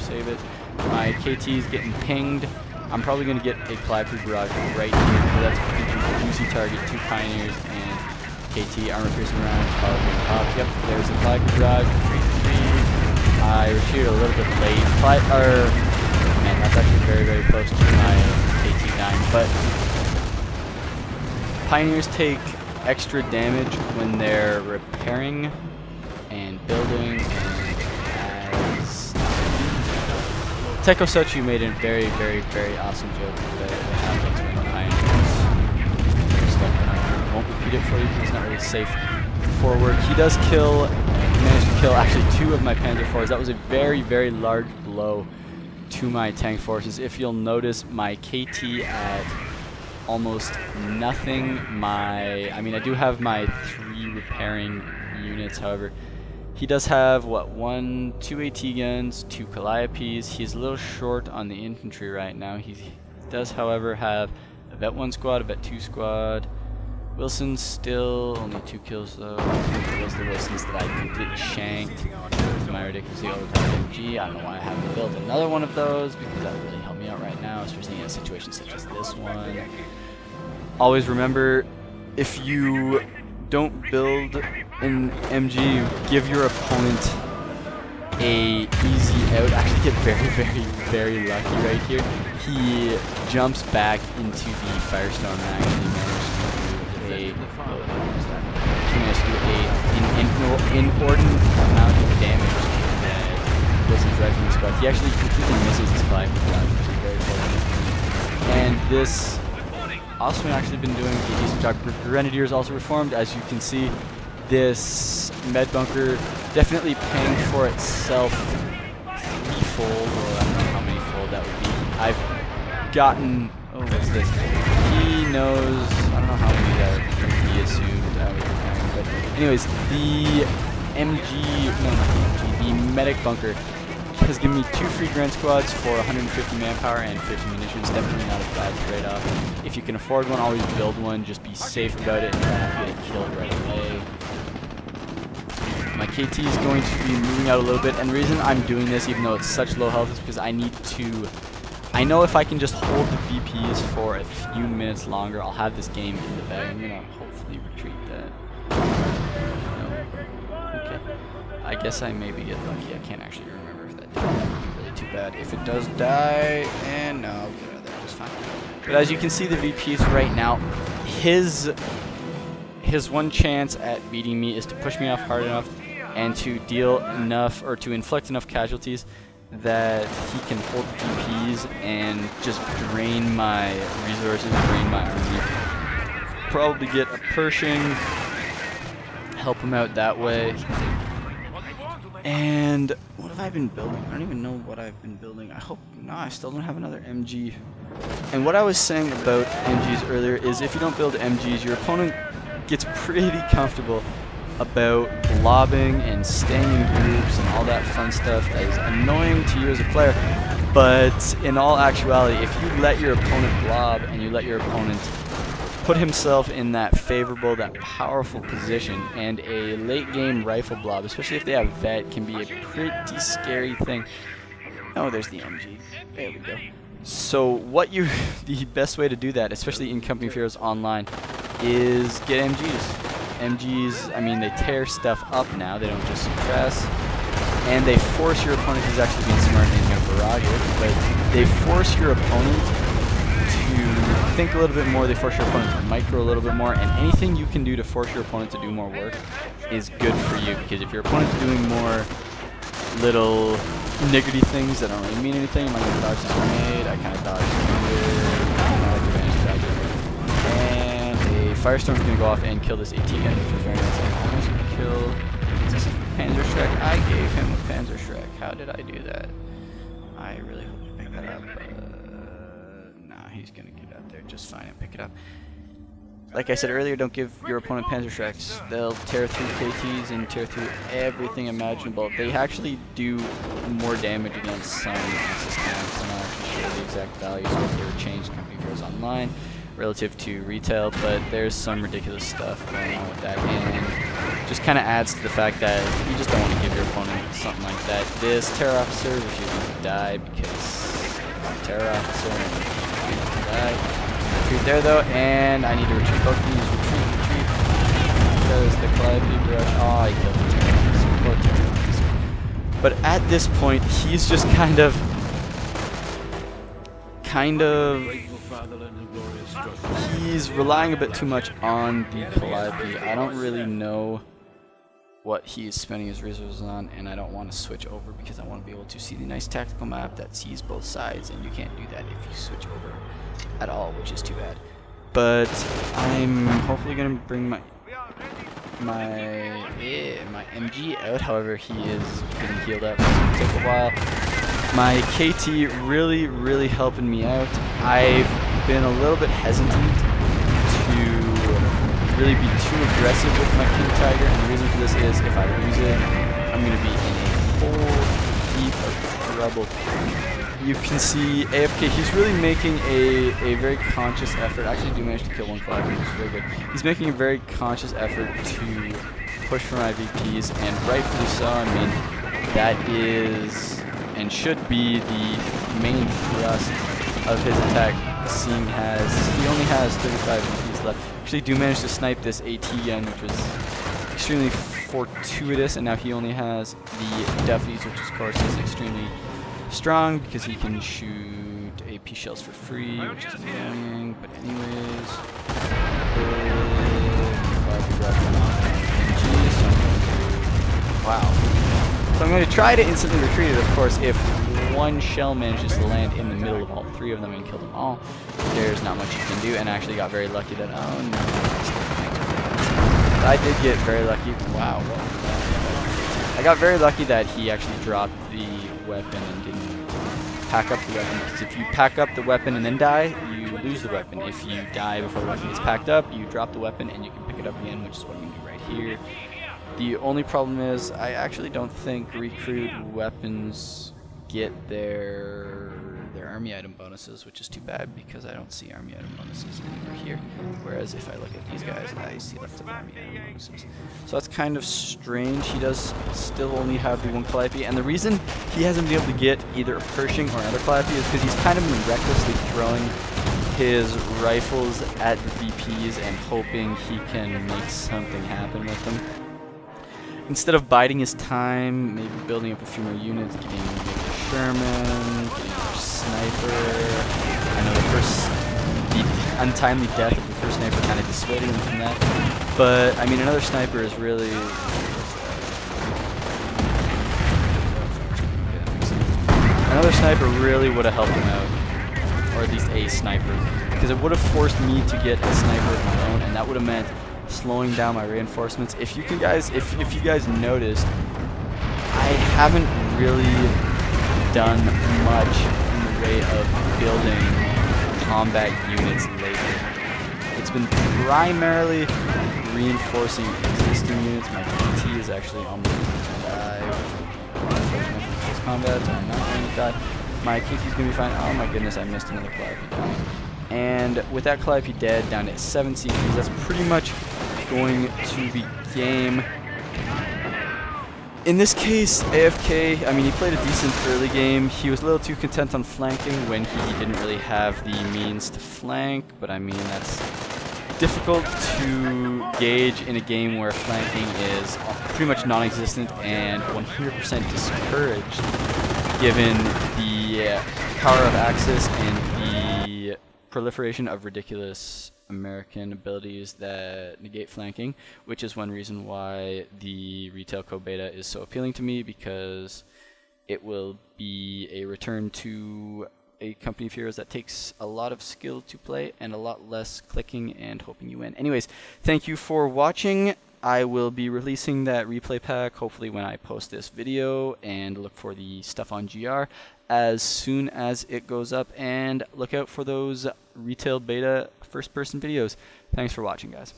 save it. My KT is getting pinged. I'm probably going to get a Calliope Barrage right here, because that's a juicy target. 2 Pioneers and KT, armor piercing around, probably going to pop. Yep, there's a Calliope Barrage, 3-3. I retreated a little bit late. Man, that's actually very, very close to my KT-9, but Pioneers take extra damage when they're repairing and building, and as Teko Sochu made a very, very, very awesome joke that happens when Pioneers stuff. I won't repeat it for you because it's not really safe for work. He does kill, he managed to kill actually 2 of my Panzer IVs. That was a very, very large blow to my tank forces. If you'll notice, my KT at almost nothing. I mean, I do have my 3 repairing units, however. He does have, what, 2 AT guns, 2 Calliopes. He's a little short on the infantry right now. He does, however, have a Vet 1 squad, a Vet 2 squad. Wilson's still only 2 kills, though. I think it was the Wilsons that I completely shanked with my ridiculously overpowered MG. I don't know why I haven't built another one of those, because that would really help me out right now, especially in a situation such as this one. Always remember, if you don't build an MG, give your opponent a easy out. Actually get very, very, very lucky right here. He jumps back into the Firestorm and actually managed to do an inordinate amount of damage that Wilson's rifling squad. He actually completely misses his Calliope Barrage, which is very fortunate. And this also actually been doing a decent job. Grenadiers also reformed. As you can see, this med bunker definitely paying for itself threefold, or I don't know how many fold that would be. I've gotten, oh, what's this? He knows, I don't know how many that he assumed I was repairing, but anyways, the the medic bunker has given me 2 free Grand Squads for 150 manpower and 50 munitions. Definitely not a bad trade-off. If you can afford one, always build one. Just be safe about it and try not to get it killed right away. My KT is going to be moving out a little bit, and the reason I'm doing this, even though it's such low health, is because I need to... I know if I can just hold the VPs for a few minutes longer, I'll have this game in the bag. I'm going to hopefully retreat that. No. Okay. I guess I maybe get lucky. I can't actually remember if that did really too bad. If it does die, and no, I'll get out of there just fine. But as you can see, the VPs right now, his one chance at beating me is to push me off hard enough and to deal enough, or to inflict enough casualties that he can hold the VPs and just drain my resources, drain my army. Probably get a Pershing, help him out that way. And what have I been building? I don't even know what I've been building. I hope, no, I still don't have another MG. And what I was saying about MGs earlier is if you don't build MGs, your opponent gets pretty comfortable about blobbing and staying in groups and all that fun stuff that is annoying to you as a player. But in all actuality, if you let your opponent blob and you let your opponent put himself in that favorable, that powerful position, and a late game rifle blob, especially if they have vet, can be a pretty scary thing. Oh, there's the MG. There we go. So the best way to do that, especially in Company of Heroes Online, is get MGs. MGs, I mean, they tear stuff up now, they don't just suppress, and they force your opponent, who's actually being smart and going to barrage it, but they force your opponent to think a little bit more, they force your opponent to micro a little bit more, and anything you can do to force your opponent to do more work is good for you, because if your opponent's doing more little niggity things that don't really mean anything, I'm going to dodge this grenade, I kind of dodged Firestorm's gonna go off and kill this AT guy, which is very nice. I almost killed. Is this a Panzer Shrek? I gave him a Panzer Shrek. How did I do that? I really hope to pick that up. Nah, he's gonna get out there just fine and pick it up. Like I said earlier, don't give your opponent Panzer Shreks. They'll tear through KTs and tear through everything imaginable. They actually do more damage against some systems. I'm not actually sure the exact values, so if they were changed in Company of Heroes Online. relative to retail, but there's some ridiculous stuff going on with that, and just kind of adds to the fact that you just don't want to give your opponent something like that. This Terror Officer refuses to die because Terror Officer and he die. Retreat there though, and I need to retreat both of these. Retreat. Because the Calliope brush. Oh, he killed the Terror Officer. Poor Terror Officer. But at this point, he's just kind of. He's relying a bit too much on the Calliope. I don't really know what he's spending his resources on, and I don't want to switch over because I want to be able to see the nice tactical map that sees both sides, and you can't do that if you switch over at all, which is too bad. But I'm hopefully going to bring my MG out. However, he is getting healed up, so it's going to take a while. My KT really helping me out. I've been a little bit hesitant to really be too aggressive with my King Tiger, and the reason for this is if I lose it, I'm going to be in a whole heap of trouble. You can see AFK, he's really making a very conscious effort. Actually, I do manage to kill one Calliope, which is very good. He's making a very conscious effort to push for my VPs, and rightfully so. I mean, that is and should be the main thrust of his attack, seeing as he only has 35 VPs left. Actually do manage to snipe this AT gun, which was extremely fortuitous, and now he only has the Duffys, which of course is extremely strong because he can shoot AP shells for free, which is annoying, but anyways. Wow. So I'm going to try to instantly retreat it, of course, if one shell manages to land in the middle of all three of them and kill them all. There's not much you can do, and I actually got very lucky that, oh no. I did get very lucky, wow. I got very lucky that he actually dropped the weapon and didn't pack up the weapon, because if you pack up the weapon and then die, you lose the weapon. If you die before the weapon gets packed up, you drop the weapon and you can pick it up again, which is what I'm going to do right here. The only problem is I actually don't think recruit weapons get their army item bonuses, which is too bad because I don't see army item bonuses anywhere here. Whereas if I look at these guys, I see lots of army item bonuses. So that's kind of strange. He does still only have the one Calliope, and the reason he hasn't been able to get either a Pershing or another Calliope is because he's kind of been recklessly throwing his rifles at the VPs and hoping he can make something happen with them. Instead of biding his time, maybe building up a few more units, getting maybe a Sherman, getting a sniper. I know the untimely death of the first sniper kind of dissuaded him from that. But, I mean, another sniper is really... Another sniper really would have helped him out. Or at least a sniper. Because it would have forced me to get a sniper of my own, and that would have meant slowing down my reinforcements. If you guys noticed, I haven't really done much in the way of building combat units lately. It's been primarily reinforcing existing units. My PT is actually almost going to die, which is combat, so I'm not going to die. My KT is going to be fine. Oh my goodness, I missed another Calliope down. And with that Calliope dead, down to 7 CPs, that's pretty much going to be game. In this case, AFK, I mean, he played a decent early game. He was a little too content on flanking when he didn't really have the means to flank, but I mean, that's difficult to gauge in a game where flanking is pretty much non-existent and 100% discouraged, given the power of Axis and the proliferation of ridiculous American abilities that negate flanking, which is one reason why the retail code beta is so appealing to me, because it will be a return to a company of heroes that takes a lot of skill to play and a lot less clicking and hoping you win. Anyways, thank you for watching. I will be releasing that replay pack hopefully when I post this video, and look for the stuff on GR as soon as it goes up, and look out for those retail beta first-person videos. Thanks for watching, guys.